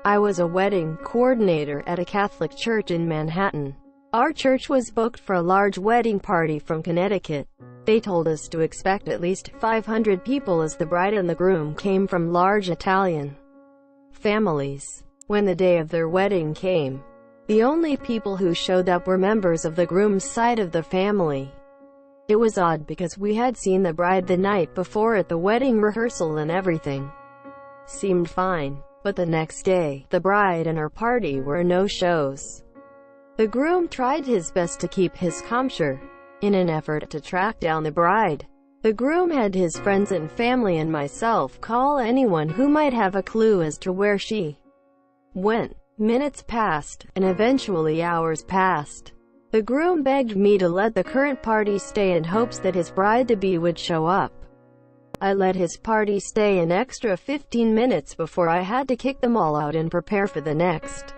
I was a wedding coordinator at a Catholic church in Manhattan. Our church was booked for a large wedding party from Connecticut. They told us to expect at least 500 people as the bride and the groom came from large Italian families. When the day of their wedding came, the only people who showed up were members of the groom's side of the family. It was odd because we had seen the bride the night before at the wedding rehearsal and everything seemed fine. But the next day, the bride and her party were no-shows. The groom tried his best to keep his composure. In an effort to track down the bride, the groom had his friends and family and myself call anyone who might have a clue as to where she went. Minutes passed, and eventually hours passed. The groom begged me to let the current party stay in hopes that his bride-to-be would show up. I let his party stay an extra 15 minutes before I had to kick them all out and prepare for the next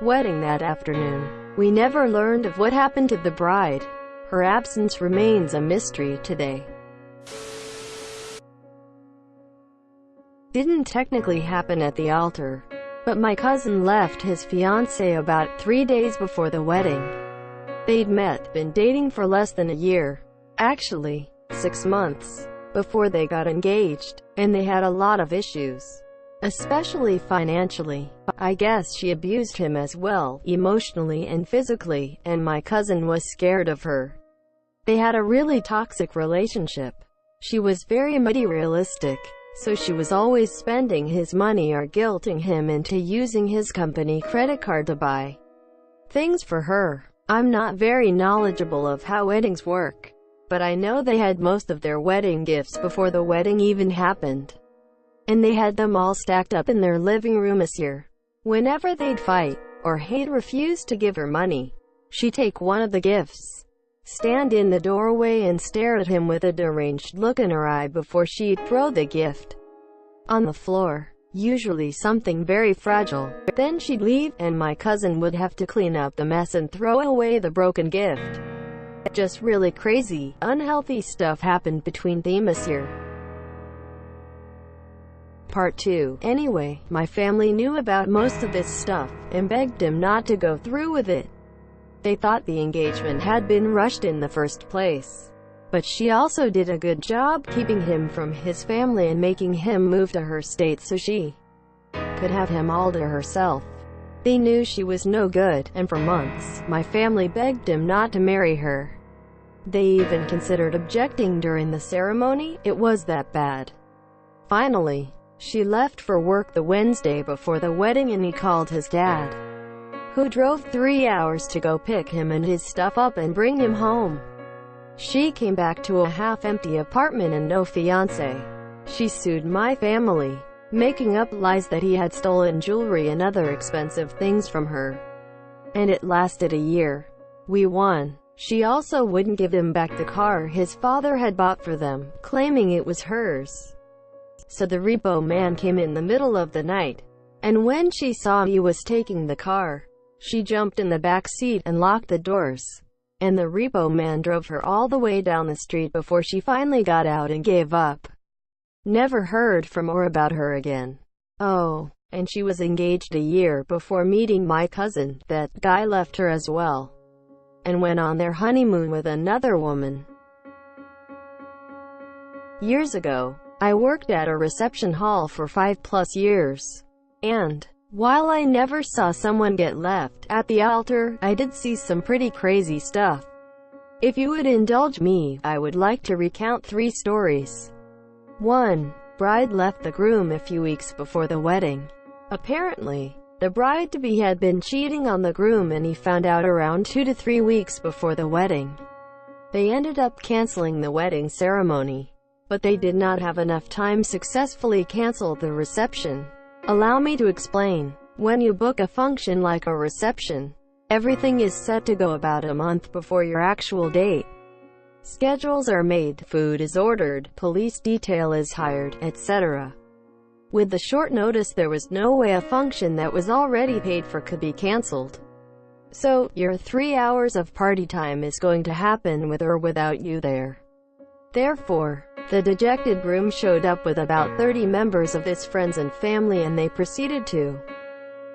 wedding that afternoon. We never learned of what happened to the bride. Her absence remains a mystery today. Didn't technically happen at the altar, but my cousin left his fiancé about 3 days before the wedding. They'd been dating for less than a year. Actually, 6 months before they got engaged, and they had a lot of issues, especially financially. I guess she abused him as well, emotionally and physically, and my cousin was scared of her. They had a really toxic relationship. She was very materialistic, so she was always spending his money or guilting him into using his company credit card to buy things for her. I'm not very knowledgeable of how weddings work, but I know they had most of their wedding gifts before the wedding even happened. And they had them all stacked up in their living room this year. Whenever they'd fight, or he'd refuse to give her money, she'd take one of the gifts, stand in the doorway and stare at him with a deranged look in her eye before she'd throw the gift on the floor, usually something very fragile. Then she'd leave, and my cousin would have to clean up the mess and throw away the broken gift. Just really crazy, unhealthy stuff happened between them this year. Part 2. Anyway, my family knew about most of this stuff, and begged him not to go through with it. They thought the engagement had been rushed in the first place. But she also did a good job keeping him from his family and making him move to her state so she could have him all to herself. They knew she was no good, and for months, my family begged him not to marry her. They even considered objecting during the ceremony. It was that bad. Finally, she left for work the Wednesday before the wedding, and he called his dad, who drove 3 hours to go pick him and his stuff up and bring him home. She came back to a half-empty apartment and no fiancé. She sued my family, making up lies that he had stolen jewelry and other expensive things from her. And it lasted a year. We won. She also wouldn't give him back the car his father had bought for them, claiming it was hers. So the repo man came in the middle of the night, and when she saw he was taking the car, she jumped in the back seat and locked the doors. And the repo man drove her all the way down the street before she finally got out and gave up. Never heard from or about her again. Oh, and she was engaged a year before meeting my cousin. That guy left her as well, and went on their honeymoon with another woman. Years ago, I worked at a reception hall for 5+ years. And while I never saw someone get left at the altar, I did see some pretty crazy stuff. If you would indulge me, I would like to recount 3 stories. 1. Bride left the groom a few weeks before the wedding. Apparently, the bride-to-be had been cheating on the groom, and he found out around 2 to 3 weeks before the wedding. They ended up canceling the wedding ceremony, but they did not have enough time to successfully cancel the reception. Allow me to explain. When you book a function like a reception, everything is set to go about a month before your actual date. Schedules are made, food is ordered, police detail is hired, etc. With the short notice, there was no way a function that was already paid for could be cancelled. So, your 3 hours of party time is going to happen with or without you there. Therefore, the dejected groom showed up with about 30 members of his friends and family, and they proceeded to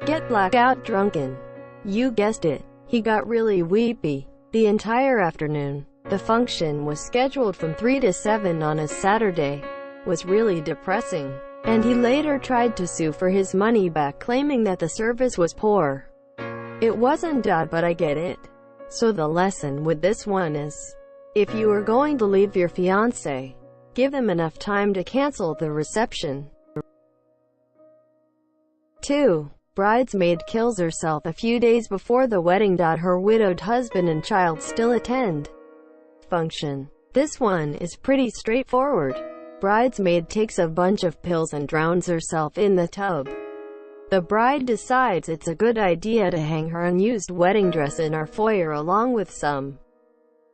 get blackout drunken. You guessed it. He got really weepy. The entire afternoon, the function was scheduled from 3 to 7 on a Saturday, was really depressing, and he later tried to sue for his money back, claiming that the service was poor. It wasn't but I get it. So the lesson with this one is, if you are going to leave your fiancé, give them enough time to cancel the reception. 2. Bridesmaid kills herself a few days before the wedding. Her widowed husband and child still attend function. This one is pretty straightforward. Bridesmaid takes a bunch of pills and drowns herself in the tub. The bride decides it's a good idea to hang her unused wedding dress in our foyer along with some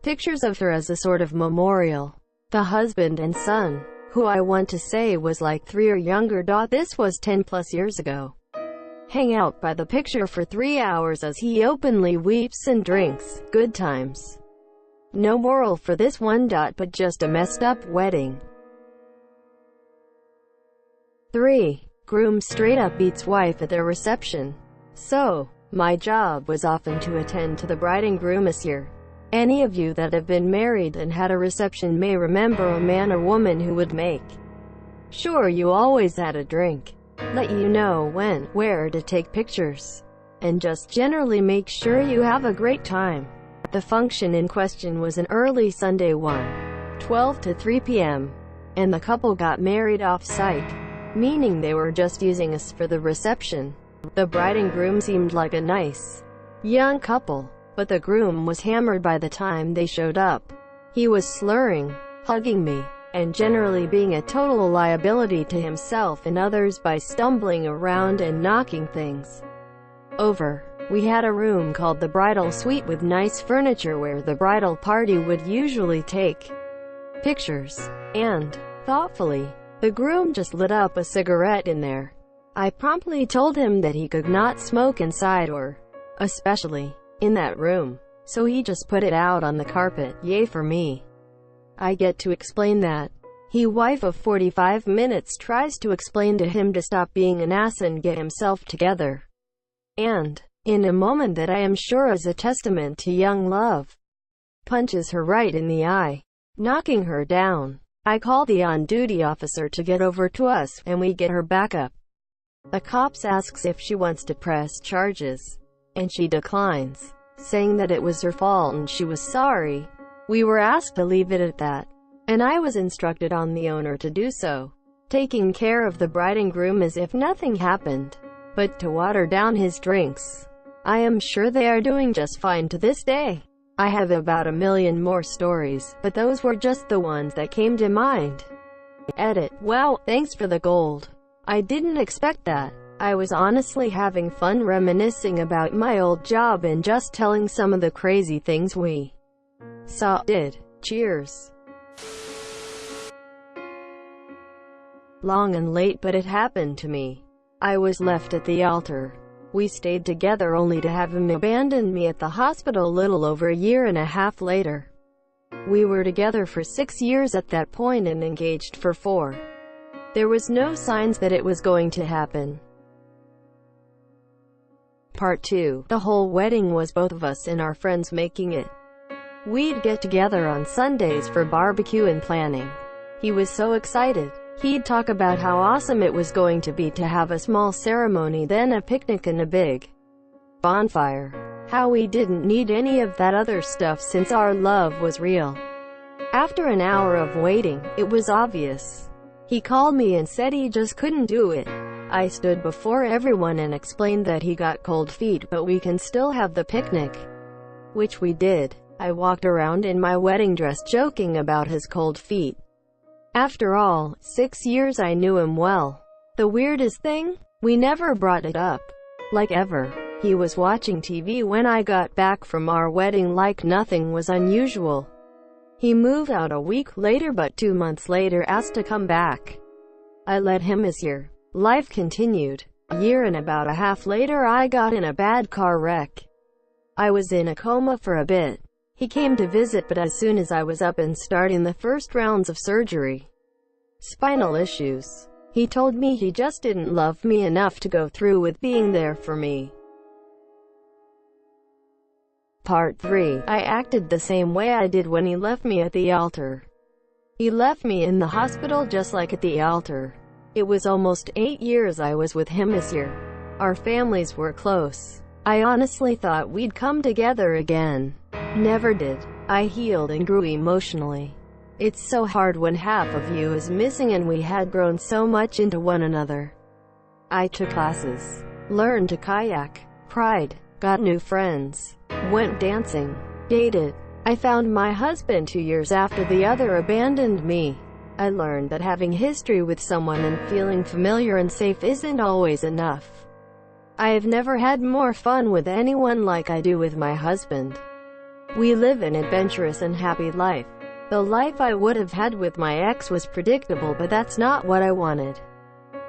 pictures of her as a sort of memorial. The husband and son, who I want to say was like 3 or younger. This was 10 plus years ago. Hang out by the picture for 3 hours as he openly weeps and drinks. Good times. No moral for this one. But just a messed up wedding. 3. Groom straight up beats wife at their reception. So, my job was often to attend to the bride and groom this year. Any of you that have been married and had a reception may remember a man or woman who would make sure you always had a drink, let you know when, where to take pictures, and just generally make sure you have a great time. The function in question was an early Sunday 12 to 3 p.m., and the couple got married off-site, meaning they were just using us for the reception. The bride and groom seemed like a nice, young couple, but the groom was hammered by the time they showed up. He was slurring, hugging me, and generally being a total liability to himself and others by stumbling around and knocking things over. We had a room called the bridal suite with nice furniture where the bridal party would usually take pictures, and, thoughtfully, the groom just lit up a cigarette in there. I promptly told him that he could not smoke inside or, especially, in that room, so he just put it out on the carpet. Yay for me. I get to explain that. He wife of 45 minutes tries to explain to him to stop being an ass and get himself together. And, in a moment that I am sure is a testament to young love, punches her right in the eye, knocking her down. I call the on-duty officer to get over to us, and we get her back up. The cops asks if she wants to press charges, and she declines, saying that it was her fault and she was sorry. We were asked to leave it at that, and I was instructed on the owner to do so, taking care of the bride and groom as if nothing happened, but to water down his drinks. I am sure they are doing just fine to this day. I have about 1 million more stories, but those were just the ones that came to mind. Edit. Wow, thanks for the gold. I didn't expect that. I was honestly having fun reminiscing about my old job and just telling some of the crazy things we did. Cheers. Long and late, but it happened to me. I was left at the altar. We stayed together only to have him abandon me at the hospital little over 1.5 years later. We were together for 6 years at that point and engaged for 4. There was no signs that it was going to happen. Part 2. The whole wedding was both of us and our friends making it. We'd get together on Sundays for barbecue and planning. He was so excited. He'd talk about how awesome it was going to be to have a small ceremony, then a picnic and a big bonfire. How we didn't need any of that other stuff since our love was real. After an hour of waiting, it was obvious. He called me and said he just couldn't do it. I stood before everyone and explained that he got cold feet but we can still have the picnic. Which we did. I walked around in my wedding dress joking about his cold feet. After all, 6 years I knew him well. The weirdest thing? We never brought it up. Like ever. He was watching TV when I got back from our wedding like nothing was unusual. He moved out a week later but 2 months later asked to come back. I let him this year. Life continued. A year and about a half later I got in a bad car wreck. I was in a coma for a bit. He came to visit but as soon as I was up and starting the first rounds of surgery, spinal issues, He told me he just didn't love me enough to go through with being there for me. Part 3. I acted the same way I did when he left me at the altar. He left me in the hospital just like at the altar. It was almost 8 years I was with him this year. Our families were close. I honestly thought we'd come together again. Never did. I healed and grew emotionally. It's so hard when half of you is missing, and we had grown so much into one another. I took classes, learned to kayak, cried, got new friends, went dancing, dated. I found my husband 2 years after the other abandoned me. I learned that having history with someone and feeling familiar and safe isn't always enough. I have never had more fun with anyone like I do with my husband. We live an adventurous and happy life. The life I would have had with my ex was predictable, but that's not what I wanted.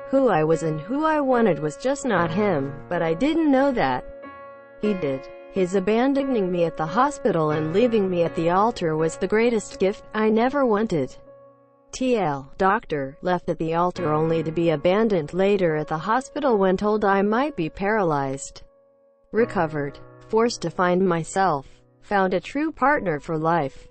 Who I was and who I wanted was just not him, but I didn't know that. He did. His abandoning me at the hospital and leaving me at the altar was the greatest gift I never wanted. TL. Doctor. Left at the altar only to be abandoned later at the hospital when told I might be paralyzed. Recovered. Forced to find myself. Found a true partner for life.